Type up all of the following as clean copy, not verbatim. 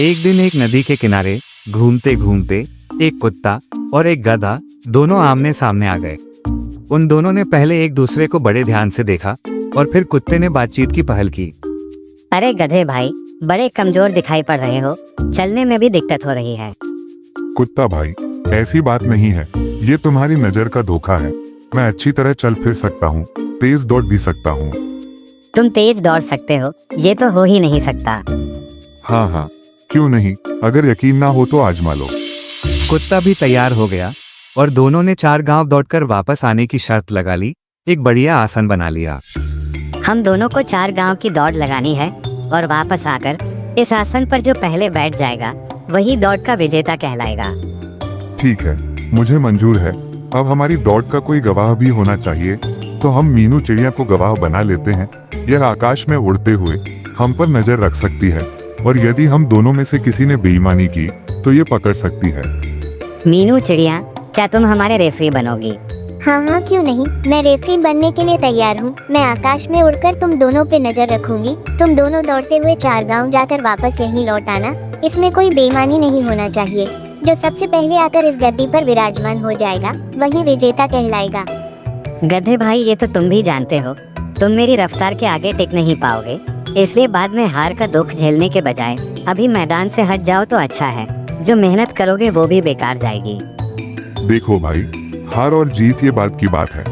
एक दिन एक नदी के किनारे घूमते घूमते एक कुत्ता और एक गधा दोनों आमने सामने आ गए। उन दोनों ने पहले एक दूसरे को बड़े ध्यान से देखा और फिर कुत्ते ने बातचीत की पहल की। अरे गधे भाई, बड़े कमजोर दिखाई पड़ रहे हो, चलने में भी दिक्कत हो रही है। कुत्ता भाई, ऐसी बात नहीं है, ये तुम्हारी नजर का धोखा है। मैं अच्छी तरह चल फिर सकता हूँ, तेज दौड़ भी सकता हूँ। तुम तेज दौड़ सकते हो, ये तो हो ही नहीं सकता। हाँ हाँ, क्यों नहीं, अगर यकीन ना हो तो आजमा लो। कुत्ता भी तैयार हो गया और दोनों ने 4 गांव दौड़कर वापस आने की शर्त लगा ली। एक बढ़िया आसन बना लिया। हम दोनों को 4 गांव की दौड़ लगानी है और वापस आकर इस आसन पर जो पहले बैठ जाएगा वही दौड़ का विजेता कहलाएगा। ठीक है, मुझे मंजूर है। अब हमारी दौड़ का कोई गवाह भी होना चाहिए, तो हम मीनू चिड़िया को गवाह बना लेते हैं। यह आकाश में उड़ते हुए हम पर नजर रख सकती है और यदि हम दोनों में से किसी ने बेईमानी की तो ये पकड़ सकती है। मीनू चिड़िया, क्या तुम हमारे रेफरी बनोगी? हाँ हाँ, क्यों नहीं, मैं रेफरी बनने के लिए तैयार हूँ। मैं आकाश में उड़कर तुम दोनों पे नजर रखूंगी। तुम दोनों दौड़ते हुए 4 गांव जाकर वापस यहीं लौट आना। इसमें कोई बेईमानी नहीं होना चाहिए। जो सबसे पहले आकर इस गद्दी पर विराजमान हो जाएगा वही विजेता कहलाएगा। गधे भाई, ये तो तुम भी जानते हो, तुम मेरी रफ्तार के आगे टिक नहीं पाओगे। इसलिए बाद में हार का दुख झेलने के बजाय अभी मैदान से हट जाओ तो अच्छा है। जो मेहनत करोगे वो भी बेकार जाएगी। देखो भाई, हार और जीत ये बात की बात है,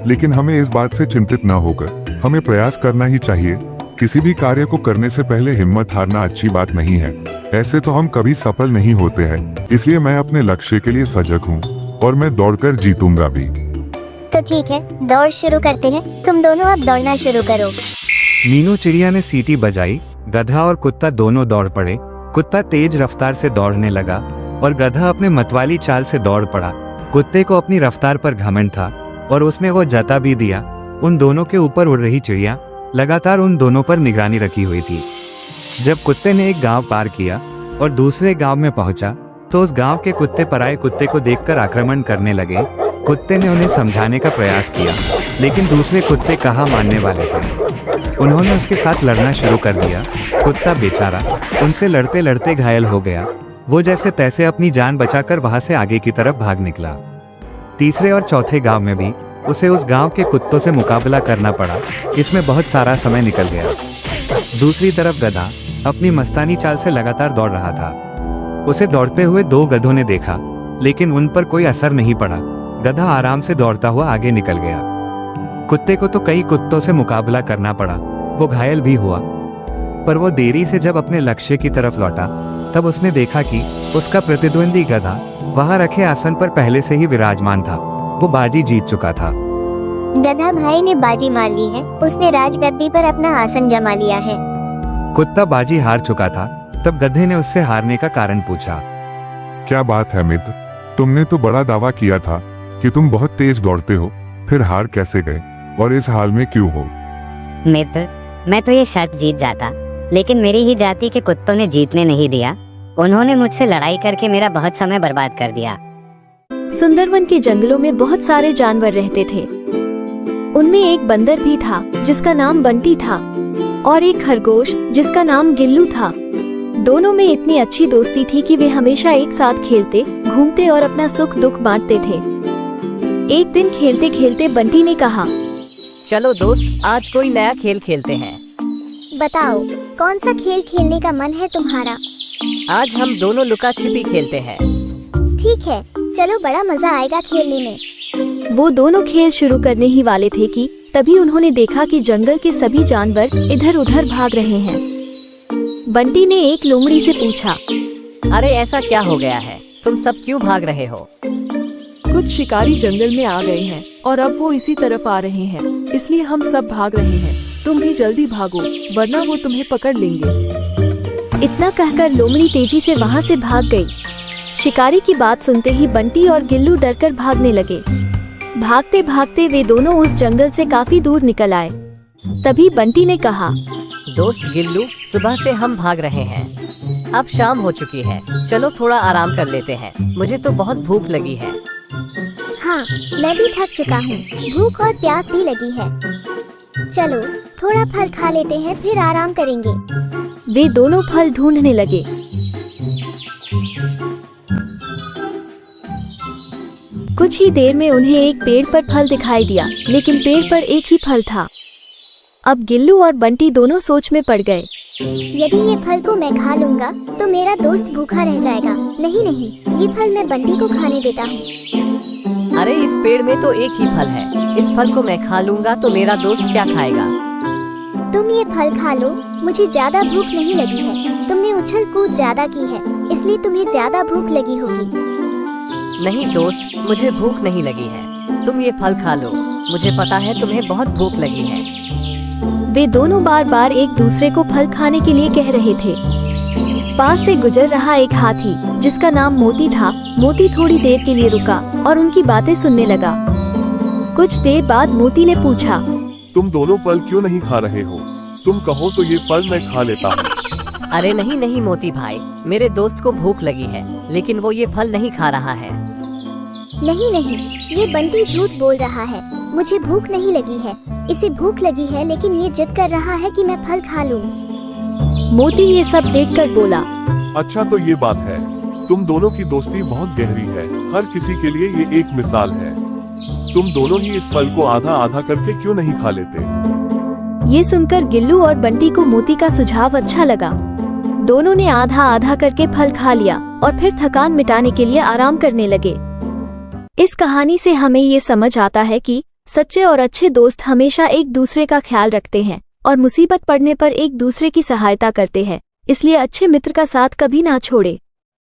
लेकिन हमें इस बात से चिंतित न होकर हमें प्रयास करना ही चाहिए। किसी भी कार्य को करने से पहले हिम्मत हारना अच्छी बात नहीं है। ऐसे तो हम कभी सफल नहीं होते हैं। इसलिए मैं अपने लक्ष्य के लिए सजग हूँ और मैं दौड़कर जीतूंगा भी। तो ठीक है, दौड़ शुरू करते हैं। तुम दोनों अब दौड़ना शुरू करो। मीनू चिड़िया ने सीटी बजाई। गधा और कुत्ता दोनों दौड़ पड़े। कुत्ता तेज रफ्तार से दौड़ने लगा और गधा अपने मतवाली चाल से दौड़ पड़ा। कुत्ते को अपनी रफ्तार पर घमंड था और उसने वो जता भी दिया। उन दोनों के ऊपर उड़ रही चिड़िया लगातार उन दोनों पर निगरानी रखी हुई थी। जब कुत्ते ने एक गांव पार किया और दूसरे गांव में पहुंचा तो उस गांव के कुत्ते पराये कुत्ते को देखकर आक्रमण करने लगे। कुत्ते ने उन्हें समझाने का प्रयास किया, लेकिन दूसरे कुत्ते कहाँ मानने वाले थे। उन्होंने उसके साथ लड़ना शुरू कर दिया। कुत्ता बेचारा उनसे लड़ते लड़ते घायल हो गया। वो जैसे तैसे अपनी जान बचाकर वहां से आगे की तरफ भाग निकला। तीसरे और चौथे गांव में भी उसे उस गांव के कुत्तों से मुकाबला करना पड़ा। इसमें बहुत सारा समय निकल गया। दूसरी तरफ गधा अपनी मस्तानी चाल से लगातार दौड़ रहा था। उसे दौड़ते हुए 2 गधों ने देखा, लेकिन उन पर कोई असर नहीं पड़ा। गधा आराम से दौड़ता हुआ आगे निकल गया। कुत्ते को तो कई कुत्तों से मुकाबला करना पड़ा। वो घायल भी हुआ, पर वो देरी से जब अपने लक्ष्य की तरफ लौटा तब उसने देखा कि उसका प्रतिद्वंदी गधा वहां रखे आसन पर पहले से ही विराजमान था। वो बाजी जीत चुका था। गधा भाई ने बाजी मार ली है। उसने राजगद्दी पर अपना आसन जमा लिया है। कुत्ता बाजी हार चुका था। तब गधे ने उससे हारने का कारण पूछा। क्या बात है मित्र, तुमने तो बड़ा दावा किया था कि तुम बहुत तेज दौड़ते हो, फिर हार कैसे गए और इस हाल में क्यों हो? मित्र, मैं तो ये शर्त जीत जाता, लेकिन मेरी ही जाति के कुत्तों ने जीतने नहीं दिया। उन्होंने मुझसे लड़ाई करके मेरा बहुत समय बर्बाद कर दिया। सुंदरवन के जंगलों में बहुत सारे जानवर रहते थे। उनमें एक बंदर भी था जिसका नाम बंटी था और एक खरगोश जिसका नाम गिल्लू था। दोनों में इतनी अच्छी दोस्ती थी कि वे हमेशा एक साथ खेलते, घूमते और अपना सुख दुख बांटते थे। एक दिन खेलते खेलते बंटी ने कहा, चलो दोस्त, आज कोई नया खेल खेलते हैं। बताओ, कौन सा खेल खेलने का मन है तुम्हारा? आज हम दोनों लुका छिपी खेलते हैं। ठीक है, चलो, बड़ा मजा आएगा खेलने में। वो दोनों खेल शुरू करने ही वाले थे कि तभी उन्होंने देखा कि जंगल के सभी जानवर इधर उधर भाग रहे हैं। बंटी ने एक लोमड़ी से पूछा, अरे ऐसा क्या हो गया है, तुम सब क्यों भाग रहे हो? कुछ शिकारी जंगल में आ गए हैं और अब वो इसी तरफ आ रहे हैं, इसलिए हम सब भाग रहे हैं। तुम भी जल्दी भागो, वरना वो तुम्हें पकड़ लेंगे। इतना कहकर लोमड़ी तेजी से वहाँ से भाग गई। शिकारी की बात सुनते ही बंटी और गिल्लू डरकर भागने लगे। भागते भागते वे दोनों उस जंगल से काफी दूर निकल आए। तभी बंटी ने कहा, दोस्त गिल्लू, सुबह से हम भाग रहे हैं। अब शाम हो चुकी है, चलो थोड़ा आराम कर लेते हैं। मुझे तो बहुत भूख लगी है। हाँ, मैं भी थक चुका हूँ। भूख और प्यास भी लगी है। चलो थोड़ा फल खा लेते हैं, फिर आराम करेंगे। वे दोनों फल ढूंढने लगे। कुछ ही देर में उन्हें एक पेड़ पर फल दिखाई दिया, लेकिन पेड़ पर एक ही फल था। अब गिल्लू और बंटी दोनों सोच में पड़ गए। यदि ये फल को मैं खा लूंगा तो मेरा दोस्त भूखा रह जाएगा। नहीं नहीं, ये फल मैं बंटी को खाने देता हूँ। अरे इस पेड़ में तो एक ही फल है, इस फल को मैं खा लूंगा तो मेरा दोस्त क्या खाएगा? तुम ये फल खा लो, मुझे ज्यादा भूख नहीं लगी है। तुमने उछल कूद ज्यादा की है, इसलिए तुम्हें ज्यादा भूख लगी होगी। नहीं दोस्त, मुझे भूख नहीं लगी है, तुम ये फल खा लो, मुझे पता है तुम्हें बहुत भूख लगी है। वे दोनों बार बार एक दूसरे को फल खाने के लिए कह रहे थे। पास से गुजर रहा एक हाथी जिसका नाम मोती था। मोती थोड़ी देर के लिए रुका और उनकी बातें सुनने लगा। कुछ देर बाद मोती ने पूछा, तुम दोनों फल क्यों नहीं खा रहे हो? तुम कहो तो ये फल मैं खा लेता हूँ। अरे नहीं नहीं मोती भाई, मेरे दोस्त को भूख लगी है, लेकिन वो ये फल नहीं खा रहा है। नहीं नहीं, ये बंटी झूठ बोल रहा है। मुझे भूख नहीं लगी है, इसे भूख लगी है, लेकिन ये जिद कर रहा है कि मैं फल खा लूं। मोती ये सब देखकर बोला, अच्छा तो ये बात है, तुम दोनों की दोस्ती बहुत गहरी है। हर किसी के लिए ये एक मिसाल है। तुम दोनों ही इस फल को आधा आधा करके क्यों नहीं खा लेते? ये सुनकर गिल्लू और बंटी को मोती का सुझाव अच्छा लगा। दोनों ने आधा आधा करके फल खा लिया और फिर थकान मिटाने के लिए आराम करने लगे। इस कहानी से हमें ये समझ आता है कि सच्चे और अच्छे दोस्त हमेशा एक दूसरे का ख्याल रखते हैं और मुसीबत पड़ने पर एक दूसरे की सहायता करते हैं। इसलिए अच्छे मित्र का साथ कभी ना छोड़े।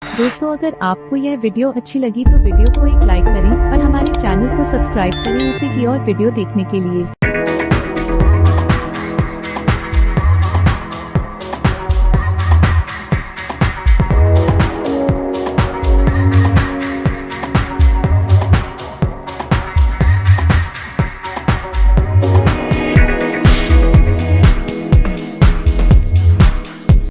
दोस्तों, अगर आपको यह वीडियो अच्छी लगी तो वीडियो को एक लाइक करें और हमारे चैनल को सब्सक्राइब करें ऐसे ही और वीडियो देखने के लिए।